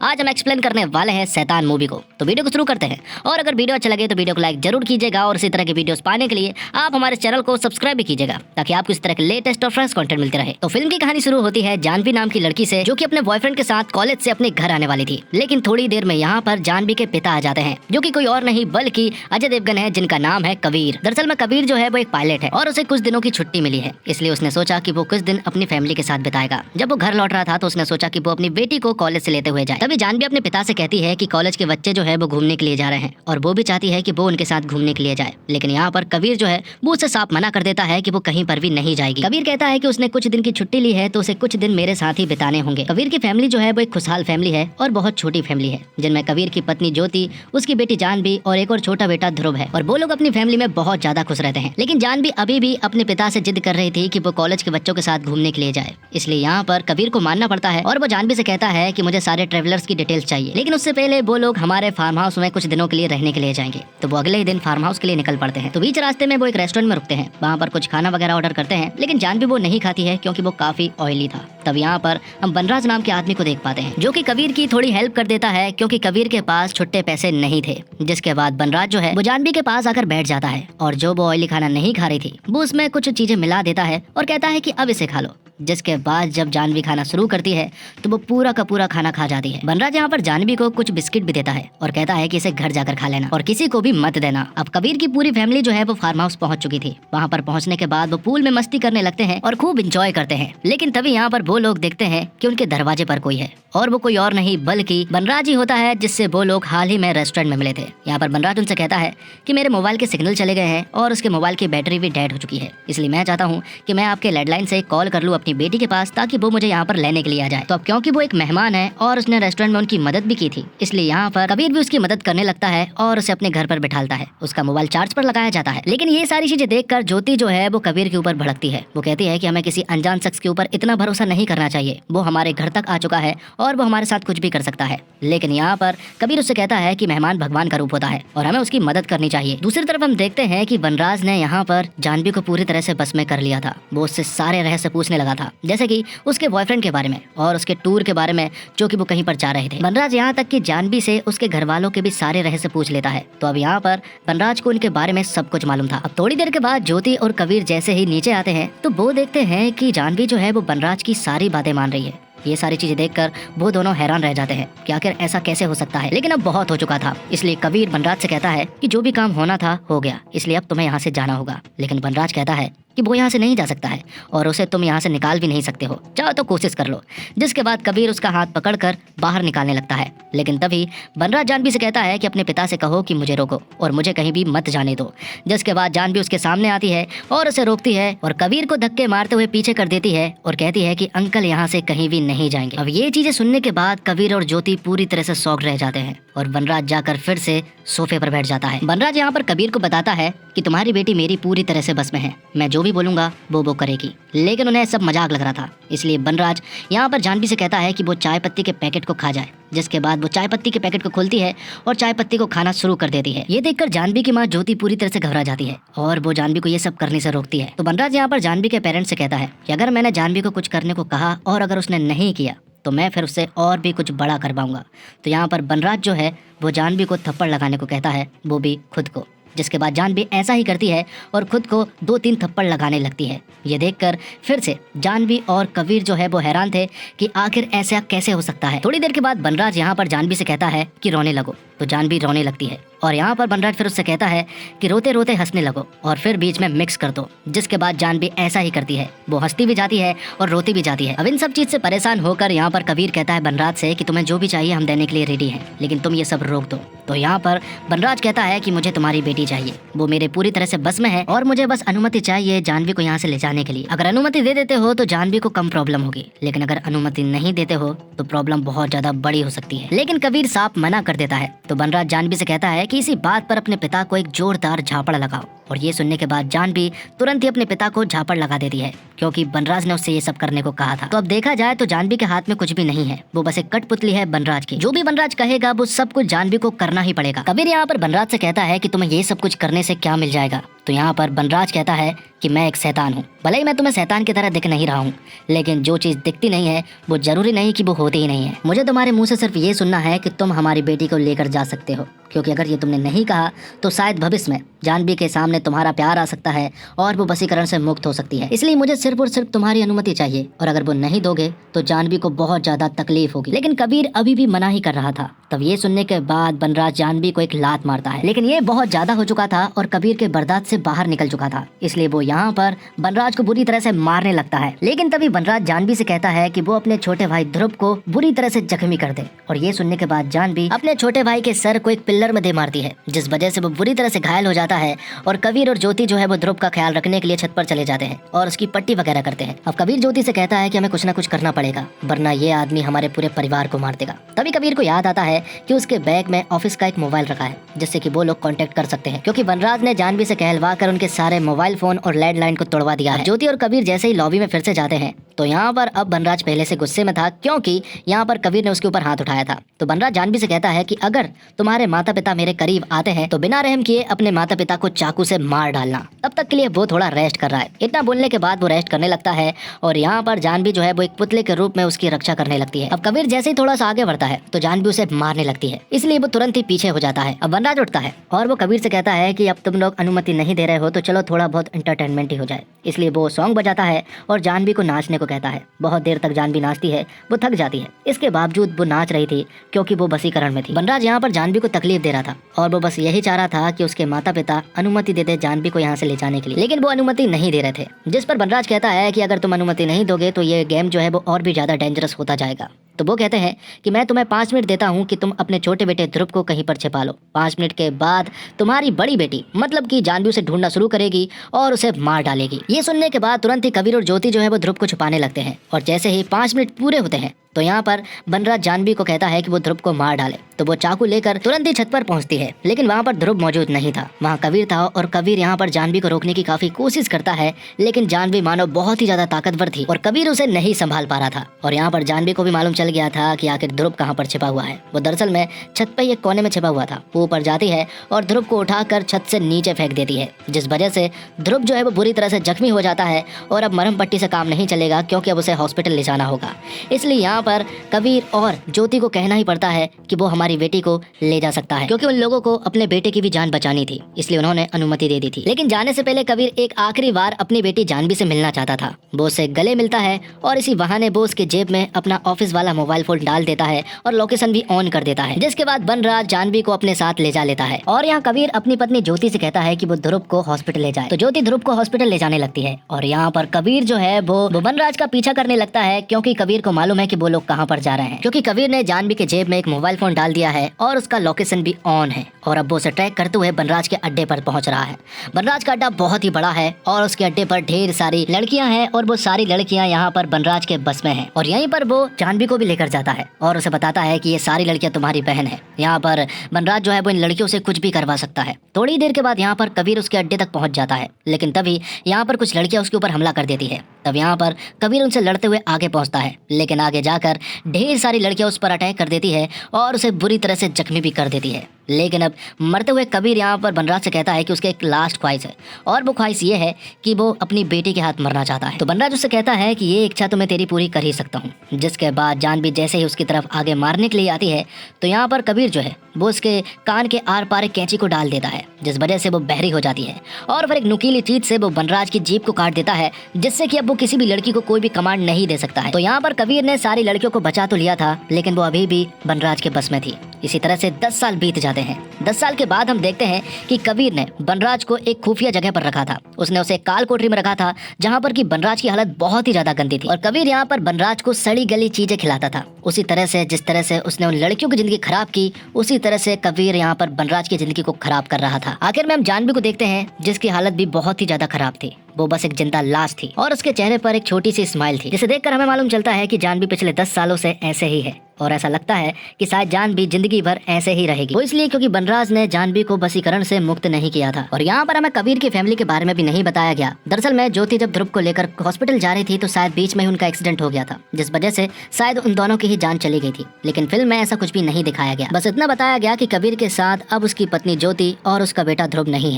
आज हम एक्सप्लेन करने वाले हैं शैतान मूवी को। तो वीडियो को शुरू करते हैं, और अगर वीडियो अच्छा लगे तो वीडियो को लाइक जरूर कीजिएगा, और इसी तरह की वीडियोस पाने के लिए आप हमारे चैनल को सब्सक्राइब भी कीजिएगा, ताकि आपको इस तरह के लेटेस्ट और फ्रेश कंटेंट मिलते रहे। तो फिल्म की कहानी शुरू होती है जानवी नाम की लड़की से, जो कि अपने बॉयफ्रेंड के साथ कॉलेज से अपने घर आने वाली थी। लेकिन थोड़ी देर में यहाँ पर जानवी के पिता आ जाते हैं, जो कि कोई और नहीं बल्कि अजय देवगन है, जिनका नाम है कबीर। दरअसल में कबीर जो है वो एक पायलट है, और उसे कुछ दिनों की छुट्टी मिली है, इसलिए उसने सोचा कि वो कुछ दिन अपनी फैमिली के साथ बिताएगा। जब वो घर लौट रहा था तो उसने सोचा कि वो अपनी बेटी को कॉलेज से लेते हुए जाए। तभी जानवी अपने पिता से कहती है कि कॉलेज के बच्चे जो है वो घूमने के लिए जा रहे हैं, और वो भी चाहती है कि वो उनके साथ घूमने के लिए जाए। लेकिन यहाँ पर कबीर जो है वो उससे साफ मना कर देता है कि वो कहीं पर भी नहीं जाएगी। कबीर कहता है कि उसने कुछ दिन की छुट्टी ली है तो उसे कुछ दिन मेरे साथ ही बिताने होंगे। कबीर की फैमिली जो है वो एक खुशहाल फैमिली है, और बहुत छोटी फैमिली है, जिनमें कबीर की पत्नी ज्योति, उसकी बेटी जानवी और एक और छोटा बेटा ध्रुव है। और वो लोग अपनी फैमिली में बहुत ज्यादा खुश रहते हैं। लेकिन जानवी अभी भी अपने पिता से जिद कर रही थी कि वो कॉलेज के बच्चों के साथ घूमने के लिए जाए, इसलिए यहाँ पर कबीर को मानना पड़ता है, और वो जानवी से कहता है कि मुझे सारे ट्रेवलर्स की डिटेल्स चाहिए, लेकिन उससे पहले वो लोग हमारे फार्म हाउस में कुछ दिनों के लिए रहने के लिए जाएंगे। तो वो अगले ही दिन फार्म हाउस के लिए निकल पड़ते हैं। तो बीच रास्ते में वो एक रेस्टोरेंट में रुकते हैं, वहाँ पर कुछ खाना वगैरह ऑर्डर करते हैं, लेकिन जानवी वो नहीं खाती है क्योंकि वो काफी ऑयली था। तब यहाँ पर हम बनराज नाम के आदमी को देख पाते हैं, जो कि कबीर की थोड़ी हेल्प कर देता है, क्योंकि कबीर के पास छुट्टे पैसे नहीं थे। जिसके बाद बनराज जो है वो जानवी के पास आकर बैठ जाता है, और जो वो ऑयली खाना नहीं खा रही थी वो उसमें कुछ चीजें मिला देता है, और कहता है कि अब इसे खा लो। जिसके बाद जब जानवी खाना शुरू करती है तो वो पूरा का पूरा खाना खा जाती है। बनराज यहाँ पर जानवी को कुछ बिस्किट भी देता है, और कहता है कि इसे घर जाकर खा लेना, और किसी को भी मत देना। अब कबीर की पूरी फैमिली जो है वो फार्म हाउस पहुंच चुकी थी। वहाँ पर पहुंचने के बाद वो पूल में मस्ती करने लगते हैं और खूब इंजॉय करते हैं। लेकिन तभी यहाँ पर वो लोग देखते हैं कि उनके दरवाजे पर कोई है, और वो कोई और नहीं बल्कि बनराज ही होता है, जिससे वो लोग हाल ही में रेस्टोरेंट में मिले थे। यहाँ पर बनराज उनसे कहता है कि मेरे मोबाइल के सिग्नल चले गए हैं, और उसके मोबाइल की बैटरी भी डेड हो चुकी है, इसलिए मैं चाहता हूँ कि मैं आपके लैंडलाइन से कॉल कर लूँ अपनी बेटी के पास, कि वो मुझे यहाँ पर लेने के लिए आ जाए। तो अब क्योंकि वो एक मेहमान है और उसने रेस्टोरेंट में उनकी मदद भी की थी, इसलिए यहाँ पर कबीर भी उसकी मदद करने लगता है और उसे अपने घर पर बिठालता है। उसका मोबाइल चार्ज पर लगाया जाता है। लेकिन ये सारी चीजें देखकर ज्योति जो है वो कबीर के ऊपर भड़कती है। वो कहती है कि हमें किसी अनजान शख्स के ऊपर इतना भरोसा नहीं करना चाहिए, वो हमारे घर तक आ चुका है और वो हमारे साथ कुछ भी कर सकता है। लेकिन यहाँ पर कबीर उससे कहता है कि मेहमान भगवान का रूप होता है और हमें उसकी मदद करनी चाहिए। दूसरी तरफ हम देखते हैं कि बनराज ने यहाँ पर जानवी को पूरी तरह से बस में कर लिया था। वो उससे सारे रहस्य पूछने लगा था, जैसे कि उसके बॉयफ्रेंड के बारे में और उसके टूर के बारे में, जो कि वो कहीं पर जा रहे थे। बनराज यहाँ तक कि जानवी से उसके घर वालों के भी सारे रहस्य पूछ लेता है। तो अब यहाँ पर बनराज को उनके बारे में सब कुछ मालूम था। अब थोड़ी देर के बाद ज्योति और कबीर जैसे ही नीचे आते हैं तो वो देखते हैं कि जानवी जो है वो बनराज की सारी बातें मान रही है। ये सारी चीजें देखकर वो दोनों हैरान रह जाते हैं कि आखिर ऐसा कैसे हो सकता है। लेकिन अब बहुत हो चुका था, इसलिए कबीर बनराज से कहता है कि जो भी काम होना था हो गया, इसलिए अब तुम्हें यहाँ से जाना होगा। लेकिन बनराज कहता है कि वो यहाँ से नहीं जा सकता है, और उसे तुम यहाँ से निकाल भी नहीं सकते हो, चाहो तो कोशिश कर लो। जिसके बाद कबीर उसका हाथ पकड़कर बाहर निकालने लगता है। लेकिन तभी बनराज जानवी से कहता है कि अपने पिता से कहो कि मुझे रोको और मुझे कहीं भी मत जाने दो। जिसके बाद जानवी उसके सामने आती है और उसे रोकती है, और कबीर को धक्के मारते हुए पीछे कर देती है, और कहती है कि अंकल यहाँ से कहीं भी नहीं जाएंगे। अब ये चीजें सुनने के बाद कबीर और ज्योति पूरी तरह से शॉक्ड रह जाते हैं, और बनराज जाकर फिर से सोफे पर बैठ जाता है। बनराज यहाँ पर कबीर को बताता है कि तुम्हारी बेटी मेरी पूरी तरह से बस में है, मैं जो भी बोलूंगा वो करेगी। लेकिन उन्हें सब मजाक लग रहा था, इसलिए बनराज यहाँ पर जानवी से कहता है कि वो चाय पत्ती के पैकेट को खा जाए। जिसके बाद वो चाय पत्ती के पैकेट को खोलती है और चाय पत्ती को खाना शुरू कर देती है। ये देखकर जानवी की माँ ज्योति पूरी तरह से घबरा जाती है, और वो जानवी को ये सब करने से रोकती है। तो बनराज यहाँ पर जानवी के पेरेंट्स से कहता है कि अगर मैंने जानवी को कुछ करने को कहा और अगर उसने नहीं किया तो मैं फिर उससे और भी कुछ बड़ा करवाऊंगा। तो यहाँ पर बनराज जो है वो जानवी को थप्पड़ लगाने को कहता है, वो भी खुद को। जिसके बाद जानवी ऐसा ही करती है और खुद को 2-3 थप्पड़ लगाने लगती है। ये देखकर फिर से जानवी और कबीर जो है वो हैरान थे कि आखिर ऐसा कैसे हो सकता है। थोड़ी देर के बाद बनराज यहाँ पर जानवी से कहता है कि रोने लगो, तो जानवी रोने लगती है, और यहाँ पर बनराज फिर उससे कहता है कि रोते रोते हंसने लगो और फिर बीच में मिक्स कर दो। जिसके बाद जानवी ऐसा ही करती है, वो हंसती भी जाती है और रोती भी जाती है। अब इन सब चीज से परेशान होकर यहाँ पर कबीर कहता है बनराज से कि तुम्हें जो भी चाहिए हम देने के लिए रेडी हैं, लेकिन तुम ये सब रोक दो। तो यहाँ पर बनराज कहता है कि मुझे तुम्हारी बेटी चाहिए, वो मेरे पूरी तरह से बस में है, और मुझे बस अनुमति चाहिए जानवी को यहाँ से ले जाने के लिए। अगर अनुमति दे देते हो तो जानवी को कम प्रॉब्लम होगी, लेकिन अगर अनुमति नहीं देते हो तो प्रॉब्लम बहुत ज्यादा बड़ी हो सकती है। लेकिन कबीर साफ मना कर देता है। तो बनराज जानवी से कहता है कि इसी बात पर अपने पिता को एक जोरदार झापड़ लगाओ, और ये सुनने के बाद जानवी तुरंत ही अपने पिता को झापड़ लगा देती है, क्योंकि बनराज ने उससे ये सब करने को कहा था। तो अब देखा जाए तो जानवी के हाथ में कुछ भी नहीं है, वो बस एक कठपुतली है बनराज की। जो भी बनराज कहेगा वो सब कुछ जानवी को करना ही पड़ेगा। कबीर यहाँ पर बनराज से कहता है कि तुम्हें ये सब कुछ करने से क्या मिल जाएगा, तो यहाँ पर बनराज कहता है कि मैं एक शैतान हूँ। भले ही मैं तुम्हें शैतान की तरह दिख नहीं रहा हूँ, लेकिन जो चीज़ दिखती नहीं है वो जरूरी नहीं कि वो होती ही नहीं है। मुझे तुम्हारे मुंह से सिर्फ ये सुनना है कि तुम हमारी बेटी को लेकर जा सकते हो, क्योंकि अगर ये तुमने नहीं कहा तो शायद भविष्य में जानवी के सामने तुम्हारा प्यार आ सकता है और वो वशीकरण से मुक्त हो सकती है। इसलिए मुझे सिर्फ और सिर्फ तुम्हारी अनुमति चाहिए, और अगर वो नहीं दोगे तो जानवी को बहुत ज्यादा तकलीफ होगी। लेकिन कबीर अभी भी मना ही कर रहा था। तब ये सुनने के बाद बनराज जानवी को एक लात मारता है, लेकिन ये बहुत ज्यादा हो चुका था और कबीर के बर्दाश्त से बाहर निकल चुका था, इसलिए वो यहाँ पर बनराज को बुरी तरह से मारने लगता है। लेकिन तभी बनराज जानवी से कहता है कि वो अपने छोटे भाई ध्रुव को बुरी तरह से जख्मी कर दे, और ये सुनने के बाद जानवी अपने छोटे भाई के सर को एक पिल्लर में दे मारती है, जिस वजह से वो बुरी तरह से घायल हो जाता है। और कबीर और ज्योति जो है वो ध्रुव का ख्याल रखने के लिए छत पर चले जाते हैं और उसकी पट्टी वगैरह करते हैं। अब कबीर ज्योति से कहता है कि हमें कुछ ना कुछ करना पड़ेगा, वरना ये आदमी हमारे पूरे परिवार को मार देगा। तभी कबीर को याद आता है कि उसके बैग में ऑफिस का एक मोबाइल रखा है, जिससे कि वो लोग कांटेक्ट कर सकते हैं, क्योंकि बनराज ने जानवी से कहलवा कर उनके सारे मोबाइल फोन और लैंडलाइन को तोड़वा दिया है। ज्योति और कबीर जैसे ही लॉबी में फिर से जाते हैं तो यहाँ पर अब बनराज पहले से गुस्से में था, क्योंकि यहाँ पर कबीर ने उसके ऊपर हाथ उठाया था। तो बनराज जानवी से कहता है कि अगर तुम्हारे माता पिता मेरे करीब आते हैं तो बिना रहम किए अपने माता पिता को चाकू से मार डालना। तब तक के लिए वो थोड़ा रेस्ट कर रहा है। इतना बोलने के बाद वो रेस्ट करने लगता है और यहाँ पर जानवी जो है वो एक पुतले के रूप में उसकी रक्षा करने लगती है। अब कबीर जैसे ही थोड़ा सा आगे बढ़ता है तो जानवी उसे मारने लगती है, इसलिए वो तुरंत ही पीछे हो जाता है। अब बनराज उठता है और वो कबीर से कहता है कि अब तुम लोग अनुमति नहीं दे रहे हो तो चलो थोड़ा बहुत एंटरटेनमेंट ही हो जाए। इसलिए वो सॉन्ग बजाता है और जानवी को नाचने को कहता है। बहुत देर तक जानवी नाचती है, वो थक जाती है, इसके बावजूद वो नाच रही थी क्योंकि वो वशीकरण में थी। बनराज यहाँ पर जानवी को तकलीफ दे रहा था और वो बस यही चाह रहा था कि उसके माता पिता अनुमति दे दे जानवी को यहाँ से ले जाने के लिए, लेकिन वो अनुमति नहीं दे रहे थे। जिस पर बनराज कहता है कि अगर तुम अनुमति नहीं दोगे तो ये गेम जो है वो और भी ज्यादा डेंजरस होता जाएगा। तो वो कहते हैं कि मैं तुम्हें 5 मिनट देता हूँ कि तुम अपने छोटे बेटे ध्रुव को कहीं पर छिपा लो। 5 मिनट के बाद तुम्हारी बड़ी बेटी मतलब कि जानवी उसे ढूंढना शुरू करेगी और उसे मार डालेगी। ये सुनने के बाद तुरंत ही कबीर और ज्योति जो है वो ध्रुव को छुपाने लगते हैं, और जैसे ही 5 मिनट पूरे होते हैं तो यहाँ पर बनराज जानवी को कहता है कि वो ध्रुव को मार डाले। तो वो चाकू लेकर तुरंत ही छत पर पहुंचती है, लेकिन वहाँ पर ध्रुव मौजूद नहीं था, वहाँ कबीर था। और कबीर यहाँ पर जानवी को रोकने की काफी कोशिश करता है, लेकिन जानवी मानो बहुत ही ज्यादा ताकतवर थी और कबीर उसे नहीं संभाल पा रहा था। और यहाँ पर जानवी को भी मालूम चल गया था कि आखिर ध्रुव कहाँ पर छिपा हुआ है। वो दरअसल में छत पर एक कोने में छिपा हुआ था। वो ऊपर जाती है और ध्रुव को उठाकर छत से नीचे फेंक देती है, जिस वजह से ध्रुव जो है वो बुरी तरह से जख्मी हो जाता है और अब मरहम पट्टी से काम नहीं चलेगा, क्योंकि अब उसे हॉस्पिटल ले जाना होगा। इसलिए यहाँ पर कबीर और ज्योति को कहना ही पड़ता है कि वो हमारी बेटी को ले जा सकता है, क्योंकि उन लोगों को अपने बेटे की भी जान बचानी थी, इसलिए उन्होंने अनुमति दे दी थी। लेकिन जाने से पहले कबीर एक आखिरी बार अपनी बेटी जानवी से मिलना चाहता था। वो उससे गले मिलता है और इसी बहाने वो उसके जेब में अपना ऑफिस वाला मोबाइल फोन डाल देता है और लोकेशन भी ऑन कर देता है, जिसके बाद बनराज जानवी को अपने साथ ले जा लेता है। और यहाँ कबीर अपनी पत्नी ज्योति से कहता है कि वो ध्रुव को हॉस्पिटल ले जाए। तो ज्योति ध्रुव को हॉस्पिटल ले जाने लगती है और यहाँ पर कबीर जो है वो बनराज का पीछा करने लगता है, क्योंकि कबीर को मालूम है कि वो लोग कहाँ पर जा रहे हैं, क्योंकि कबीर ने जानवी के जेब में एक मोबाइल फोन डाल दिया है और उसका लोकेशन भी ऑन है। और अब वो उसे ट्रैक करते हुए बनराज के अड्डे पर पहुंच रहा है। बनराज का अड्डा बहुत ही बड़ा है और उसके अड्डे पर ढेर सारी लड़कियां हैं और वो सारी लड़कियां यहाँ पर बनराज के बस में हैं। और यहीं पर वो जानवी को भी लेकर जाता है और उसे बताता है कि ये सारी लड़कियां तुम्हारी बहन है। यहाँ पर बनराज जो है वो इन लड़कियों से कुछ भी करवा सकता है। थोड़ी देर के बाद यहाँ पर कबीर उसके अड्डे तक पहुंच जाता है, लेकिन तभी यहाँ पर कुछ लड़कियां उसके ऊपर हमला कर देती है। तब यहाँ पर कबीर उनसे लड़ते हुए आगे पहुंचता है, लेकिन आगे जाकर ढेर सारी लड़कियां उस पर अटैक कर देती है और उसे बुरी तरह से जख्मी भी कर देती है। लेकिन अब मरते हुए कबीर यहाँ पर बनराज से कहता है कि उसके एक लास्ट ख्वाहिश है, और वो ख्वाहिश ये है कि वो अपनी बेटी के हाथ मरना चाहता है। तो बनराज उससे कहता है कि ये इच्छा तो मैं तेरी पूरी कर ही सकता हूँ। जिसके बाद जानवी जैसे ही उसकी तरफ आगे मारने के लिए आती है तो यहाँ पर कबीर जो है वो उसके कान के आर पार एक कैंची को डाल देता है, जिस वजह से वो बहरी हो जाती है और फिर एक नुकीली चीज से वो बनराज की जीभ को काट देता है, जिससे कि अब वो किसी भी लड़की को कोई भी कमांड नहीं दे सकता है। तो यहाँ पर कबीर ने सारी लड़कियों को बचा तो लिया था, लेकिन वो अभी भी बनराज के बस में थी। इसी तरह से 10 साल बीत जाते हैं। 10 साल के बाद हम देखते हैं कि कबीर ने बनराज को एक खुफिया जगह पर रखा था। उसने उसे काल कोठरी में रखा था, जहाँ पर कि बनराज की हालत बहुत ही ज्यादा गंदी थी और कबीर यहाँ पर बनराज को सड़ी गली चीजें खिलाता था। उसी तरह से जिस तरह से उसने उन लड़कियों की जिंदगी खराब की, उसी तरह से कबीर यहाँ पर बनराज की जिंदगी को खराब कर रहा था। आखिर में हम जानवी को देखते हैं, जिसकी हालत भी बहुत ही ज्यादा खराब थी। वो बस एक जिंदा लाश थी और उसके चेहरे पर एक छोटी सी स्माइल थी, जिसे देखकर हमें मालूम चलता है कि जानवी पिछले 10 सालों से ऐसे ही है और ऐसा लगता है कि शायद जानवी जिंदगी भर ऐसे ही रहेगी। वो इसलिए क्योंकि बनराज ने जानवी को वशीकरण से मुक्त नहीं किया था। और यहाँ पर हमें कबीर की फैमिली के बारे में भी नहीं बताया गया। दरअसल में ज्योति जब ध्रुव को लेकर हॉस्पिटल जा रही थी तो शायद बीच में ही उनका एक्सीडेंट हो गया था, जिस वजह से शायद उन दोनों की ही जान चली गई थी। लेकिन फिल्म में ऐसा कुछ भी नहीं दिखाया गया। बस इतना बताया गया कि कबीर के साथ अब उसकी पत्नी ज्योति और उसका बेटा ध्रुव नहीं है।